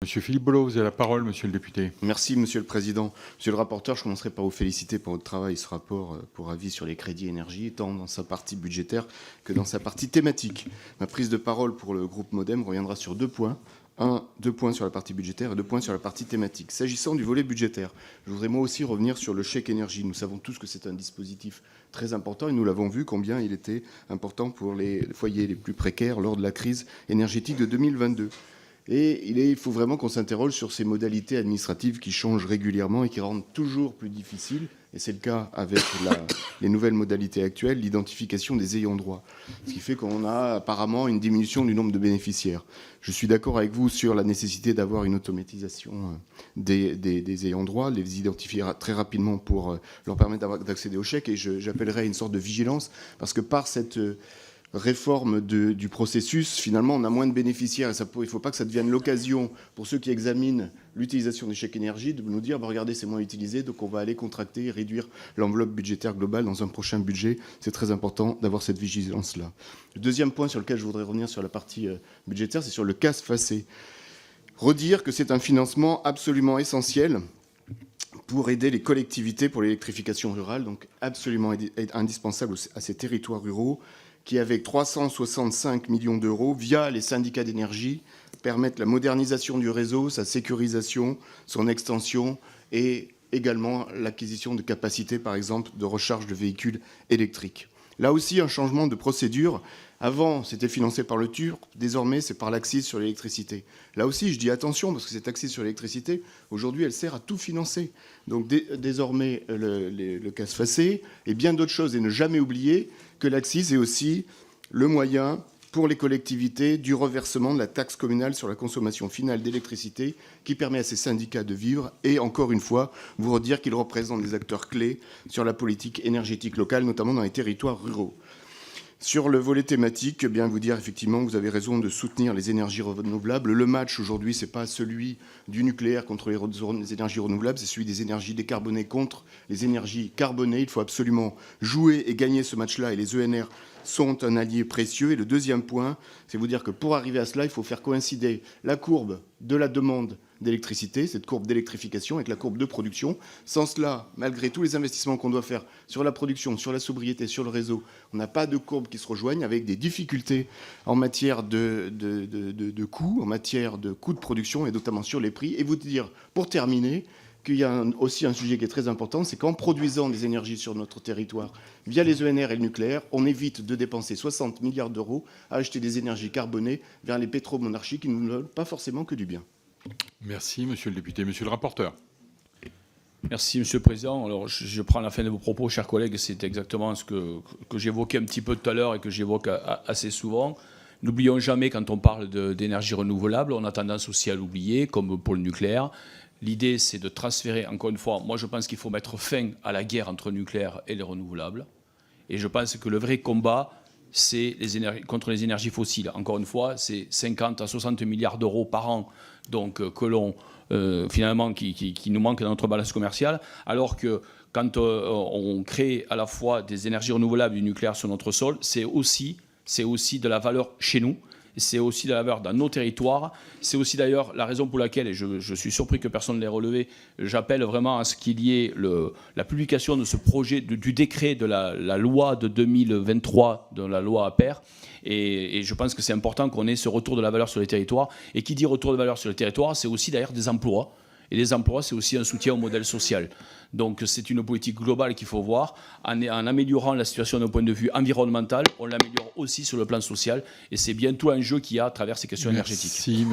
Monsieur Philippe Bolo, vous avez la parole, monsieur le député. Merci, Monsieur le Président. Monsieur le rapporteur, je commencerai par vous féliciter pour votre travail, ce rapport pour avis sur les crédits énergie, tant dans sa partie budgétaire que dans sa partie thématique. Ma prise de parole pour le groupe MoDem reviendra sur deux points. Deux points sur la partie budgétaire et 2 points sur la partie thématique. S'agissant du volet budgétaire, je voudrais moi aussi revenir sur le chèque énergie. Nous savons tous que c'est un dispositif très important et nous l'avons vu combien il était important pour les foyers les plus précaires lors de la crise énergétique de 2022. Et il faut vraiment qu'on s'interroge sur ces modalités administratives qui changent régulièrement et qui rendent toujours plus difficile, et c'est le cas avec les nouvelles modalités actuelles, l'identification des ayants droit. Ce qui fait qu'on a apparemment une diminution du nombre de bénéficiaires. Je suis d'accord avec vous sur la nécessité d'avoir une automatisation des ayants droit, les identifier très rapidement pour leur permettre d'accéder au chèque, et j'appellerai à une sorte de vigilance, parce que par cette réforme du processus, finalement, on a moins de bénéficiaires. Et il ne faut pas que ça devienne l'occasion pour ceux qui examinent l'utilisation des chèques énergie de nous dire regardez, c'est moins utilisé, donc on va aller contracter et réduire l'enveloppe budgétaire globale dans un prochain budget. C'est très important d'avoir cette vigilance-là. Le deuxième point sur lequel je voudrais revenir sur la partie budgétaire, c'est sur le CAS Facé. Redire que c'est un financement absolument essentiel pour aider les collectivités pour l'électrification rurale, donc absolument indispensable à ces territoires ruraux, qui, avec 365 millions d'euros, via les syndicats d'énergie, permettent la modernisation du réseau, sa sécurisation, son extension et également l'acquisition de capacités, par exemple, de recharge de véhicules électriques. Là aussi, un changement de procédure. Avant, c'était financé par le TURC, désormais, c'est par l'accise sur l'électricité. Là aussi, je dis attention, parce que cette accise sur l'électricité, aujourd'hui, elle sert à tout financer. Donc, désormais, le CAS Facé et bien d'autres choses. Et ne jamais oublier que l'accise est aussi le moyen pour les collectivités du reversement de la taxe communale sur la consommation finale d'électricité qui permet à ces syndicats de vivre et, encore une fois, vous redire qu'ils représentent des acteurs clés sur la politique énergétique locale, notamment dans les territoires ruraux. Sur le volet thématique, bien vous dire effectivement que vous avez raison de soutenir les énergies renouvelables. Le match aujourd'hui, ce n'est pas celui du nucléaire contre les énergies renouvelables, c'est celui des énergies décarbonées contre les énergies carbonées. Il faut absolument jouer et gagner ce match-là, et les ENR sont un allié précieux. Et le deuxième point, c'est vous dire que pour arriver à cela, il faut faire coïncider la courbe de la demande d'électricité, cette courbe d'électrification, avec la courbe de production. Sans cela, malgré tous les investissements qu'on doit faire sur la production, sur la sobriété, sur le réseau, on n'a pas de courbe qui se rejoignent, avec des difficultés en matière de coûts, en matière de coûts de production, et notamment sur les prix. Et vous dire, pour terminer, qu'il y a aussi un sujet qui est très important, c'est qu'en produisant des énergies sur notre territoire, via les ENR et le nucléaire, on évite de dépenser 60 milliards d'euros à acheter des énergies carbonées vers les pétromonarchies qui ne nous donnent pas forcément que du bien. Merci, monsieur le député. Monsieur le rapporteur. Merci, Monsieur le Président. Alors, je prends la fin de vos propos, chers collègues. C'est exactement ce que j'évoquais un petit peu tout à l'heure et que j'évoque assez souvent. N'oublions jamais, quand on parle d'énergie renouvelable, on a tendance aussi à l'oublier, comme pour le nucléaire. L'idée, c'est de transférer, encore une fois, moi je pense qu'il faut mettre fin à la guerre entre le nucléaire et les renouvelables. Et je pense que le vrai combat, c'est contre les énergies fossiles. Encore une fois, c'est 50 à 60 milliards d'euros par an donc, que l'on, finalement, qui nous manque dans notre balance commerciale, alors que quand on crée à la fois des énergies renouvelables et du nucléaire sur notre sol, c'est aussi de la valeur chez nous. C'est aussi de la valeur dans nos territoires. C'est aussi d'ailleurs la raison pour laquelle, et je suis surpris que personne ne l'ait relevé, j'appelle vraiment à ce qu'il y ait la publication de ce projet, du décret de la loi de 2023, de la loi APER. Et je pense que c'est important qu'on ait ce retour de la valeur sur les territoires. Et qui dit retour de valeur sur les territoires, c'est aussi d'ailleurs des emplois. Et les emplois, c'est aussi un soutien au modèle social. Donc c'est une politique globale qu'il faut voir. En améliorant la situation d'un point de vue environnemental, on l'améliore aussi sur le plan social. Et c'est bien tout l'enjeu qu'il y a à travers ces questions énergétiques.